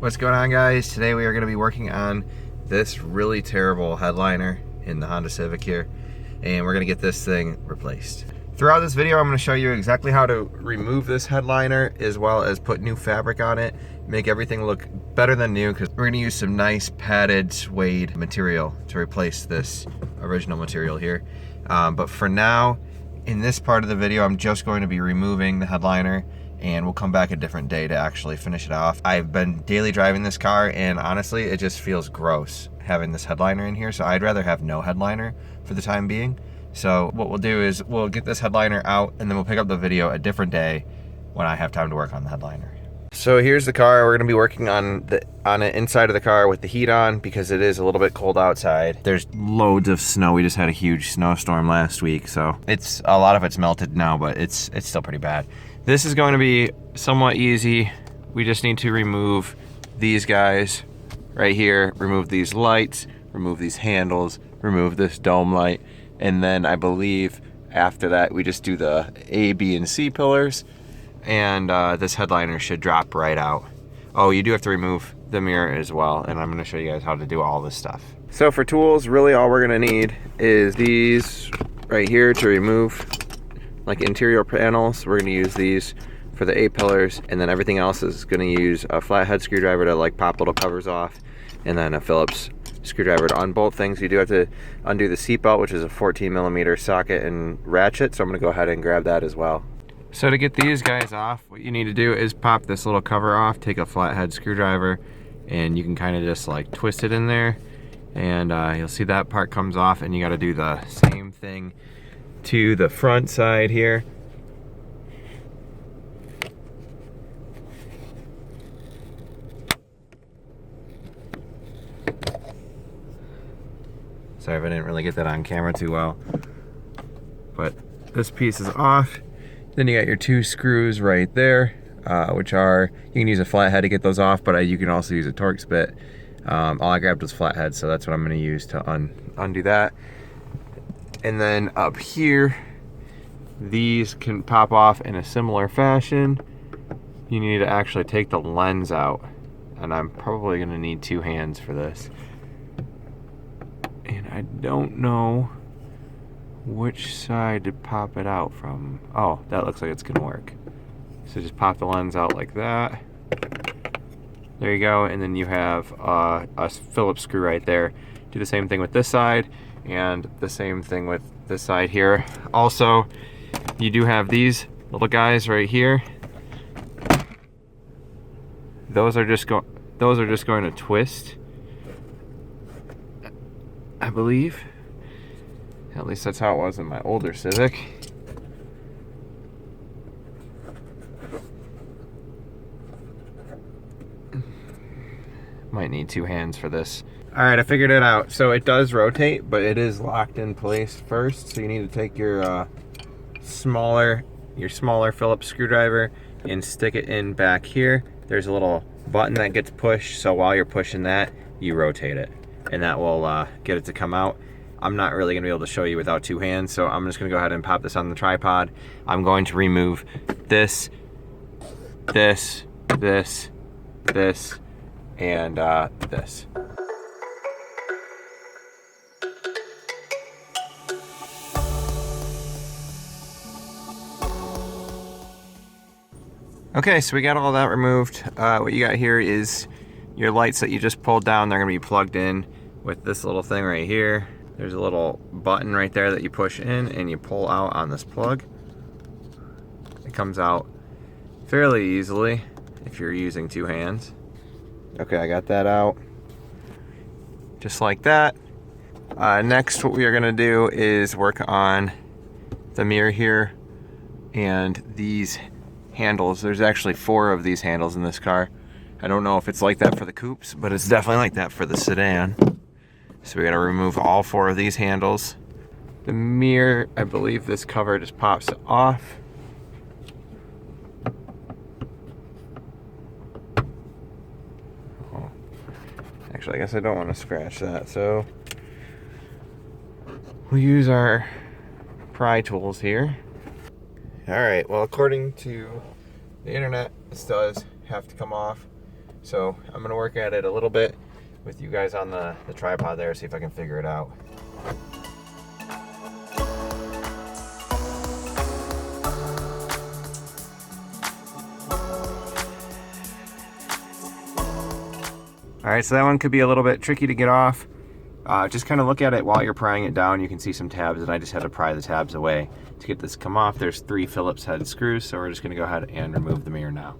What's going on, guys? Today we are going to be working on this really terrible headliner in the Honda Civic here, and we're going to get this thing replaced. Throughout this video I'm going to show you exactly how to remove this headliner as well as put new fabric on it, make everything look better than new, because we're going to use some nice padded suede material to replace this original material here. But for now, in this part of the video, I'm just going to be removing the headliner, and we'll come back a different day to actually finish it off. I've been daily driving this car, and honestly, it just feels gross having this headliner in here, so I'd rather have no headliner for the time being. So what we'll do is we'll get this headliner out, and then we'll pick up the video a different day when I have time to work on the headliner. So here's the car. We're gonna be working on it inside of the car with the heat on because it is a little bit cold outside. There's loads of snow. We just had a huge snowstorm last week, so a lot of it's melted now, but it's still pretty bad. This is going to be somewhat easy. We just need to remove these guys right here, remove these lights, remove these handles, remove this dome light, and then I believe after that we just do the A, B, and C pillars, and this headliner should drop right out. Oh, you do have to remove the mirror as well, and I'm going to show you guys how to do all this stuff. So for tools, really all we're going to need is these right here to remove like interior panels. We're going to use these for the A pillars, and then everything else is going to use a flathead screwdriver to like pop little covers off, and then a Phillips screwdriver to unbolt things. You do have to undo the seatbelt, which is a 14mm socket and ratchet, so I'm going to go ahead and grab that as well. So to get these guys off, what you need to do is pop this little cover off, take a flathead screwdriver, and you can kind of just like twist it in there, and you'll see that part comes off, and you got to do the same thing to the front side here. Sorry if I didn't really get that on camera too well, but this piece is off. Then you got your two screws right there, which are, you can use a flathead to get those off, but you can also use a Torx bit. All I grabbed was flathead, so that's what I'm going to use to undo that. And then up here, these can pop off in a similar fashion. You need to actually take the lens out, and I'm probably going to need two hands for this. And I don't know which side to pop it out from. Oh, that looks like it's gonna work. So just pop the lens out like that. There you go, and then you have a Phillips screw right there. Do the same thing with this side, and the same thing with this side here. Also, you do have these little guys right here. Those are just going to twist, I believe. At least that's how it was in my older Civic. Might need two hands for this. Alright, I figured it out. So it does rotate, but it is locked in place first. So you need to take your smaller Phillips screwdriver and stick it in back here. There's a little button that gets pushed, so while you're pushing that, you rotate it, and that will get it to come out. I'm not really going to be able to show you without two hands, so I'm just going to go ahead and pop this on the tripod. I'm going to remove this, this, this, this, and this. Okay, so we got all that removed. What you got here is your lights that you just pulled down. They're going to be plugged in with this little thing right here. There's a little button right there that you push in and you pull out on this plug. It comes out fairly easily if you're using two hands. Okay, I got that out. Just like that. Next, what we are gonna do is work on the mirror here and these handles. There's actually 4 of these handles in this car. I don't know if it's like that for the coupes, but it's definitely like that for the sedan. So we gotta remove all 4 of these handles. The mirror, I believe this cover just pops off. Oh. Actually, I guess I don't want to scratch that, so we'll use our pry tools here. Alright, well, according to the internet, this does have to come off. So I'm gonna work at it a little bit with you guys on the tripod there, see if I can figure it out. All right, so that one could be a little bit tricky to get off. Just kind of look at it while you're prying it down. You can see some tabs, and I just had to pry the tabs away. To get this to come off, there's 3 Phillips head screws, so we're just gonna go ahead and remove the mirror now.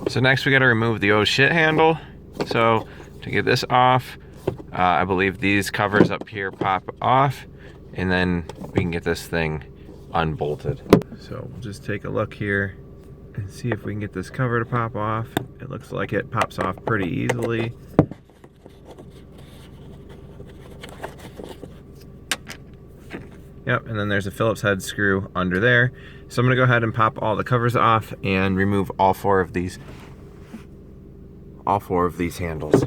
So next we gotta remove the oh shit handle. So to get this off, I believe these covers up here pop off, and then we can get this thing unbolted. So we'll just take a look here and see if we can get this cover to pop off. It looks like it pops off pretty easily. Yep, and then there's a Phillips head screw under there. So I'm gonna go ahead and pop all the covers off and remove all four of these handles.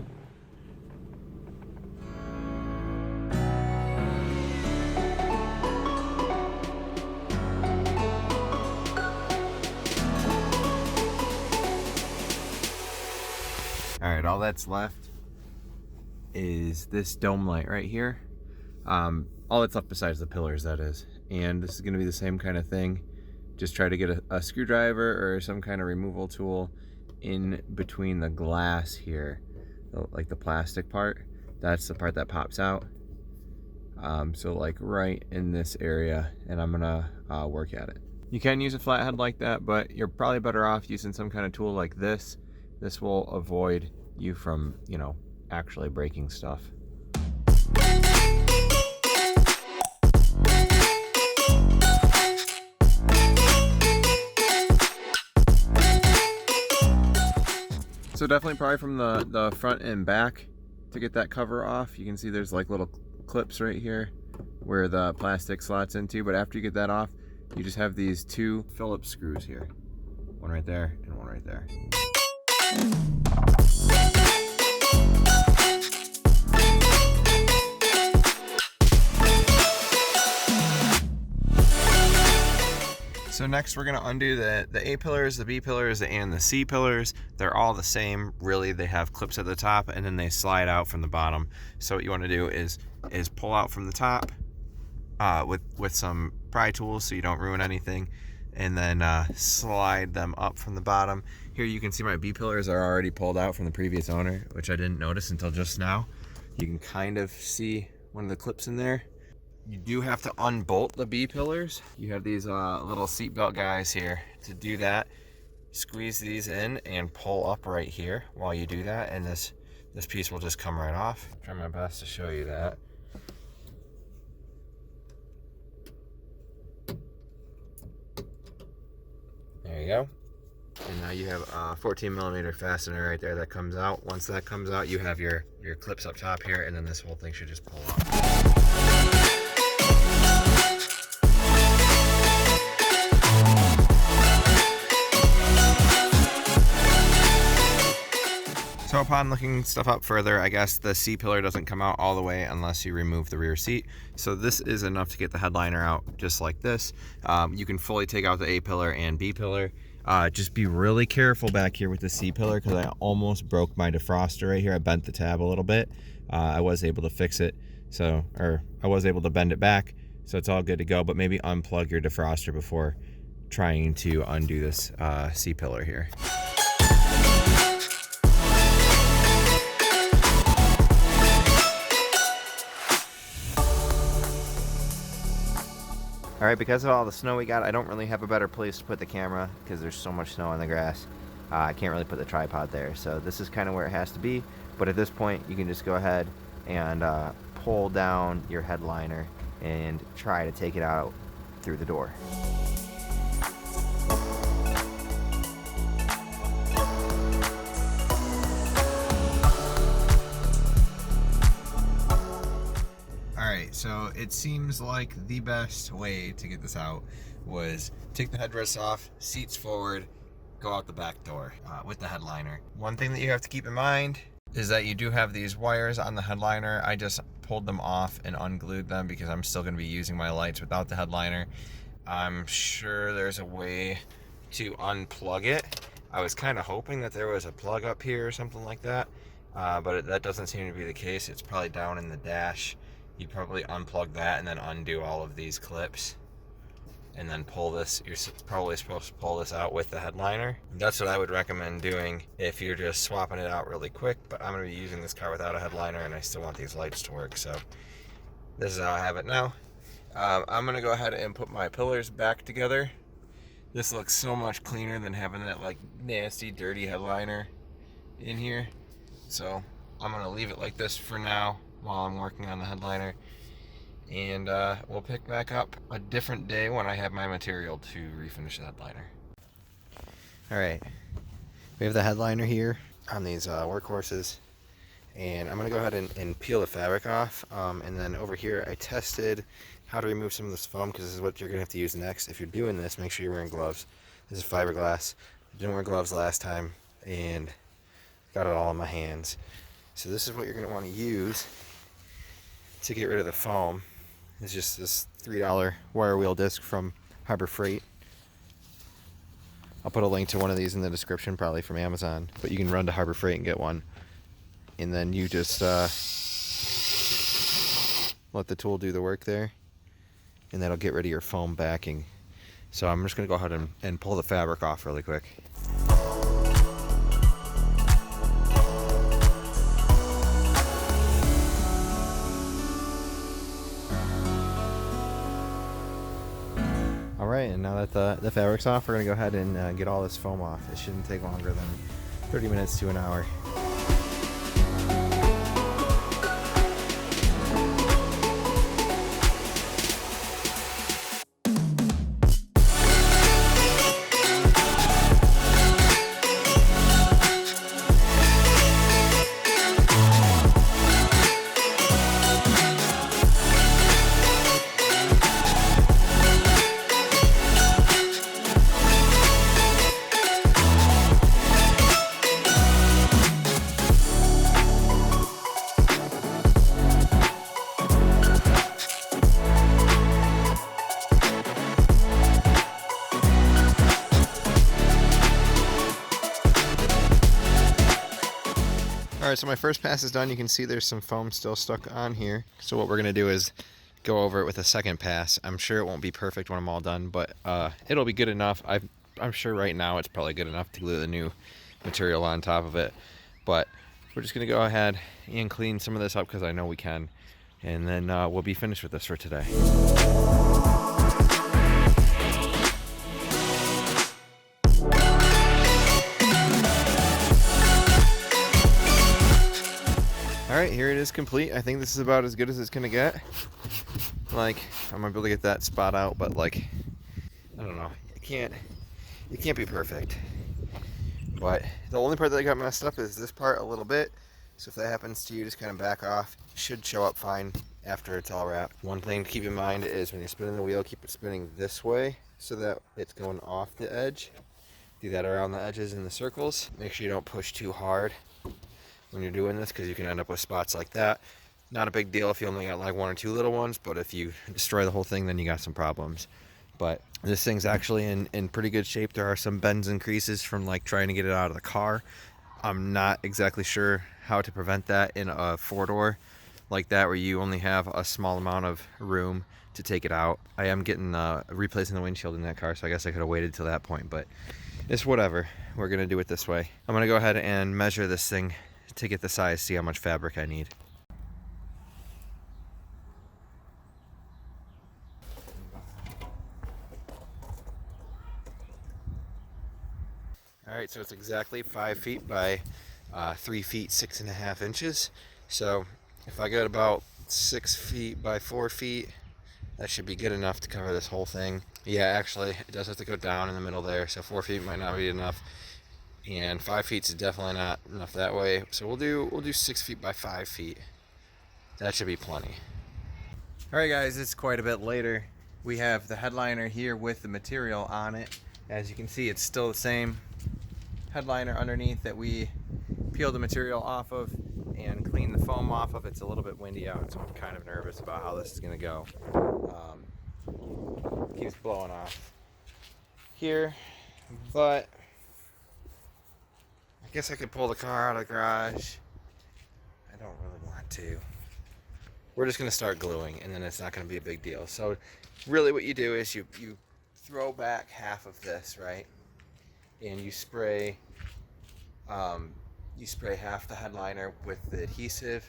All right, all that's left is this dome light right here. All that's left besides the pillars, that is. And this is gonna be the same kind of thing. Just try to get a screwdriver or some kind of removal tool in between the glass here, like the plastic part. That's the part that pops out. So like right in this area, and I'm gonna work at it. You can use a flathead like that, but you're probably better off using some kind of tool like this. This will avoid you from, you know, actually breaking stuff. So definitely probably from the front and back to get that cover off. You can see there's like little clips right here where the plastic slots into, but after you get that off, you just have these 2 Phillips screws here. One right there and one right there. So next we're gonna undo the A pillars, the B pillars, and the C pillars. They're all the same, really. They have clips at the top and then they slide out from the bottom. So what you wanna do is pull out from the top with some pry tools so you don't ruin anything, and then slide them up from the bottom. Here you can see my B pillars are already pulled out from the previous owner, which I didn't notice until just now. You can kind of see one of the clips in there. You do have to unbolt the B pillars. You have these little seatbelt guys here. To do that, squeeze these in and pull up right here while you do that, and this piece will just come right off. I'll try my best to show you that. There you go. And now you have a 14mm fastener right there that comes out. Once that comes out, you have your clips up top here, and then this whole thing should just pull off. So upon looking stuff up further, I guess the C pillar doesn't come out all the way unless you remove the rear seat. So this is enough to get the headliner out just like this. You can fully take out the A pillar and B pillar. Just be really careful back here with the C pillar, because I almost broke my defroster right here. I bent the tab a little bit. I was able to fix it, or I was able to bend it back, so it's all good to go. But maybe unplug your defroster before trying to undo this C pillar here. All right, because of all the snow we got, I don't really have a better place to put the camera because there's so much snow on the grass. I can't really put the tripod there, so this is kind of where it has to be. But at this point, you can just go ahead and pull down your headliner and try to take it out through the door. So it seems like the best way to get this out was take the headrests off, seats forward, go out the back door with the headliner. One thing that you have to keep in mind is that you do have these wires on the headliner. I just pulled them off and unglued them because I'm still going to be using my lights without the headliner. I'm sure there's a way to unplug it. I was kind of hoping that there was a plug up here or something like that, but that doesn't seem to be the case. It's probably down in the dash. You probably unplug that and then undo all of these clips and then pull this. You're probably supposed to pull this out with the headliner. That's what I would recommend doing if you're just swapping it out really quick, but I'm going to be using this car without a headliner and I still want these lights to work, so this is how I have it now. I'm going to go ahead and put my pillars back together. This looks so much cleaner than having that like nasty dirty headliner in here, so I'm going to leave it like this for now while I'm working on the headliner, and we'll pick back up a different day when I have my material to refinish the headliner. Alright, we have the headliner here on these workhorses, and I'm going to go ahead and peel the fabric off, and then over here I tested how to remove some of this foam, because this is what you're going to have to use next. If you're doing this, make sure you're wearing gloves. This is fiberglass. I didn't wear gloves last time and got it all in my hands. So this is what you're going to want to use to get rid of the foam. It's just this $3 wire wheel disc from Harbor Freight. I'll put a link to one of these in the description, probably from Amazon, but you can run to Harbor Freight and get one. And then you just let the tool do the work there, and that'll get rid of your foam backing. So I'm just going to go ahead and pull the fabric off really quick. Alright, and now that the fabric's off, we're going to go ahead and get all this foam off. It shouldn't take longer than 30 minutes to an hour. Alright, so my first pass is done. You can see there's some foam still stuck on here. So what we're going to do is go over it with a second pass. I'm sure it won't be perfect when I'm all done, but it'll be good enough. I'm sure right now it's probably good enough to glue the new material on top of it. But we're just going to go ahead and clean some of this up because I know we can. And then we'll be finished with this for today. Alright, here it is complete. I think this is about as good as it's gonna get. Like, I'm gonna be able to get that spot out, but like, I don't know. It can't be perfect. But the only part that got messed up is this part a little bit. So if that happens to you, just kind of back off. It should show up fine after it's all wrapped. One thing to keep in mind is when you're spinning the wheel, keep it spinning this way so that it's going off the edge. Do that around the edges and the circles. Make sure you don't push too hard when you're doing this, because you can end up with spots like that. Not a big deal if you only got like one or two little ones, but if you destroy the whole thing, then you got some problems. But this thing's actually in pretty good shape. There are some bends and creases from like trying to get it out of the car. I'm not exactly sure how to prevent that in a four-door like that, where you only have a small amount of room to take it out. I am getting replacing the windshield in that car, so I guess I could have waited till that point, but it's whatever. We're gonna do it this way. I'm gonna go ahead and measure this thing to get the size, see how much fabric I need. Alright, so it's exactly 5 feet by 3 feet 6.5 inches. So if I got about 6 feet by 4 feet, that should be good enough to cover this whole thing. Yeah, actually, it does have to go down in the middle there, so 4 feet might not be enough. And 5 feet is definitely not enough that way. So we'll do 6 feet by 5 feet. That should be plenty. Alright guys, it's quite a bit later. We have the headliner here with the material on it. As you can see, it's still the same headliner underneath that we peeled the material off of and clean the foam off of. It's a little bit windy out, so I'm kind of nervous about how this is gonna go. Keeps blowing off here, but I guess I could pull the car out of the garage. I don't really want to. We're just gonna start gluing, and then it's not gonna be a big deal. So really what you do is you throw back half of this, right? And you spray half the headliner with the adhesive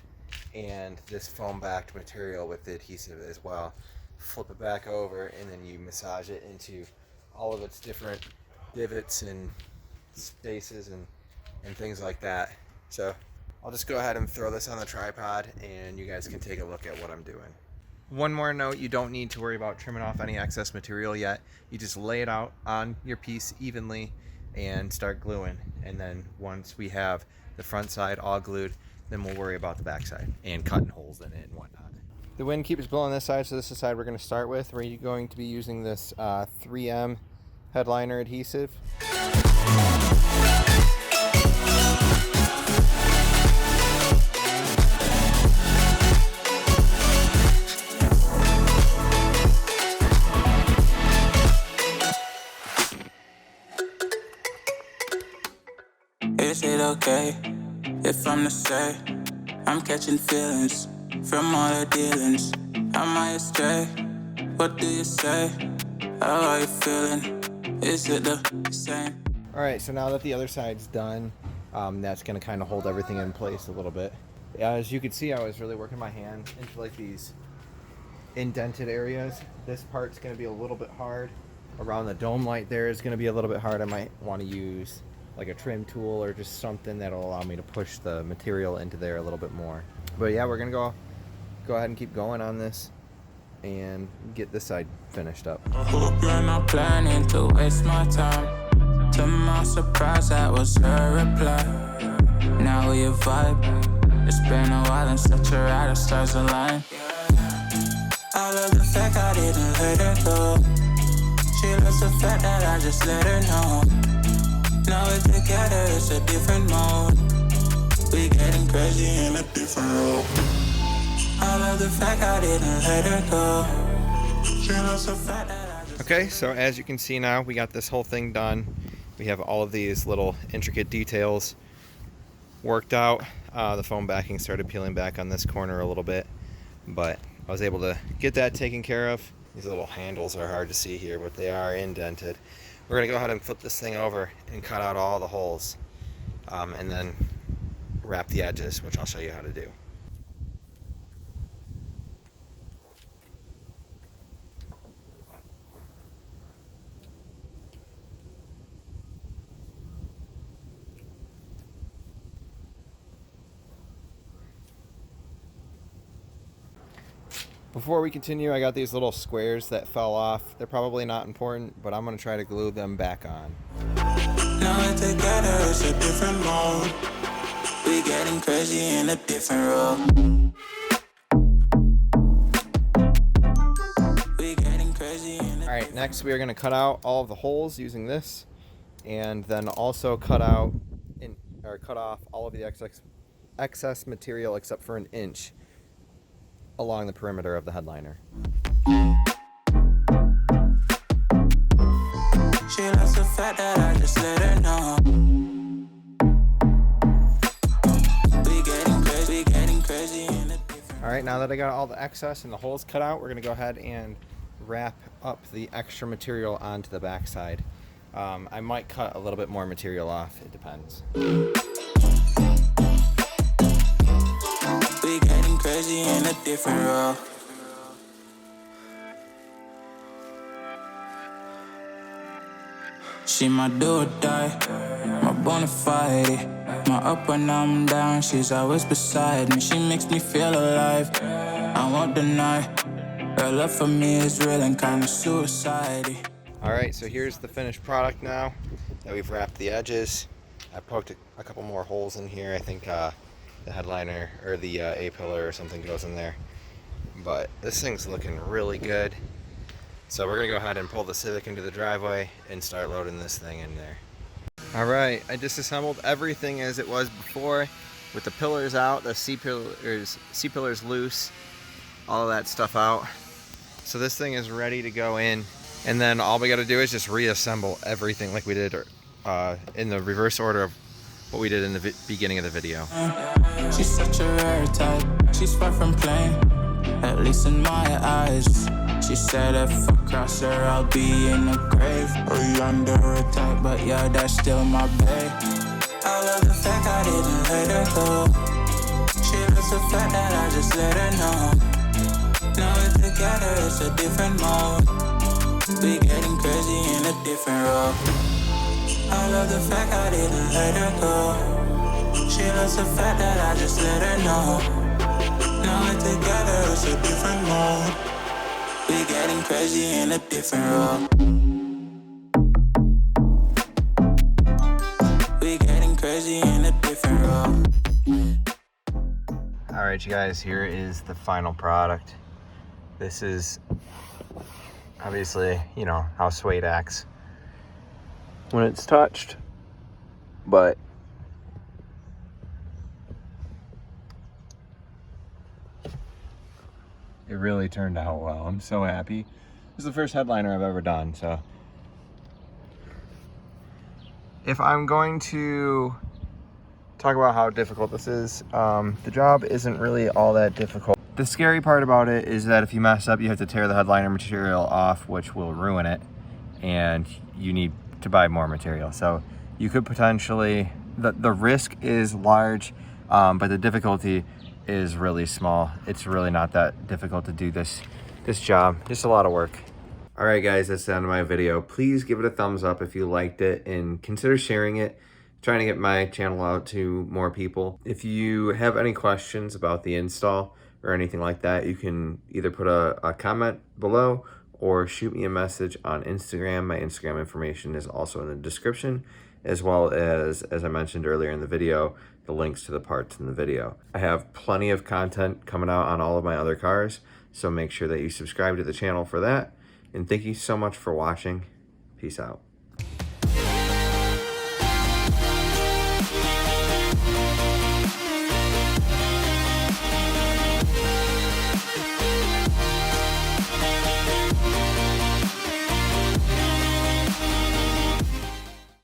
and this foam backed material with the adhesive as well. Flip it back over, and then you massage it into all of its different divots and spaces and things like that. So I'll just go ahead and throw this on the tripod, and you guys can take a look at what I'm doing. One more note, you don't need to worry about trimming off any excess material yet. You just lay it out on your piece evenly and start gluing. And then once we have the front side all glued, then we'll worry about the back side and cutting holes in it and whatnot. The wind keeps blowing this side, so this is the side we're going to start with. We're going to be using this 3M headliner adhesive. Is it okay if I'm to say I'm catching feelings from all the dealings? Am I astray? What do you say? How are you feeling? Is it the same? Alright, so now that the other side's done, that's going to kind of hold everything in place a little bit. As you can see, I was really working my hand into like these indented areas. This part's going to be a little bit hard. Around the dome light there is going to be a little bit hard. I might want to use like a trim tool or just something that'll allow me to push the material into there a little bit more. But yeah, we're gonna go ahead and keep going on this and get this side finished up. I hope you're not planning to waste my time. To my surprise, that was her reply. Now we vibe. It's been a while and such a ride, the stars align. I love the fact I didn't let her go. She loves the fact that I just let her know. Now we're together, it's a different mode. We getting crazy in a different role. I love the fact I didn't let her go. She loves the fact that I just... Okay, so as you can see now, we got this whole thing done. We have all of these little intricate details worked out. The foam backing started peeling back on this corner a little bit, but I was able to get that taken care of. These little handles are hard to see here, but they are indented. We're going to go ahead and flip this thing over and cut out all the holes, and then wrap the edges, which I'll show you how to do. Before we continue, I got these little squares that fell off. They're probably not important, but I'm going to try to glue them back on. Now we're together, it's a different mode. We getting crazy in a different role. We getting crazy in a... Alright, next we are going to cut out all of the holes using this, and then also cut off all of the excess material except for an inch along the perimeter of the headliner. She loves the fact that I just let her know. We getting crazy in a different... Alright, now that I got all the excess and the holes cut out, we're going to go ahead and wrap up the extra material onto the back side. I might cut a little bit more material off, it depends. We getting crazy in a different role. She my do or die, my bona fide. My up when I'm down, she's always beside me. She makes me feel alive, I won't deny. Her love for me is real and kinda suicide-y. Alright, so here's the finished product now that we've wrapped the edges. I poked a couple more holes in here. I think the headliner or the A-pillar or something goes in there. But this thing's looking really good. So we're gonna go ahead and pull the Civic into the driveway and start loading this thing in there. Alright, I disassembled everything as it was before. with the pillars out, the C-pillars loose, all of that stuff out. So this thing is ready to go in, and then all we got to do is just reassemble everything like we did in the reverse order of what we did in the beginning of the video. She's such a rare type, she's far from plain, at least in my eyes. She said if I cross her, I'll be in the grave or under her type, but yeah, that's still my babe. I love the fact I didn't let her go. She loves the fact that I just let her know. Now we're together, it's a different mode. We getting crazy in a different role. I love the fact I didn't let her go. She loves the fact that I just let her know. Now we're together, it's a different mode. We getting crazy in a different role. We getting crazy in a different role. All right, you guys, here is the final product. This is obviously, you know, how suede acts when it's touched, but it really turned out well. I'm so happy. This is the first headliner I've ever done, so if I'm going to talk about how difficult this is, the job isn't really all that difficult. The scary part about it is that if you mess up, you have to tear the headliner material off, which will ruin it, and you need to buy more material. So you could potentially, the risk is large, but the difficulty is really small. It's really not that difficult to do this job, just a lot of work. All right, guys, that's the end of my video. Please give it a thumbs up if you liked it, and consider sharing it. Trying to get my channel out to more people. If you have any questions about the install or anything like that, you can either put a comment below or shoot me a message on Instagram. My Instagram information is also in the description, as well as I mentioned earlier in the video, the links to the parts in the video. I have plenty of content coming out on all of my other cars, so make sure that you subscribe to the channel for that. And thank you so much for watching. Peace out.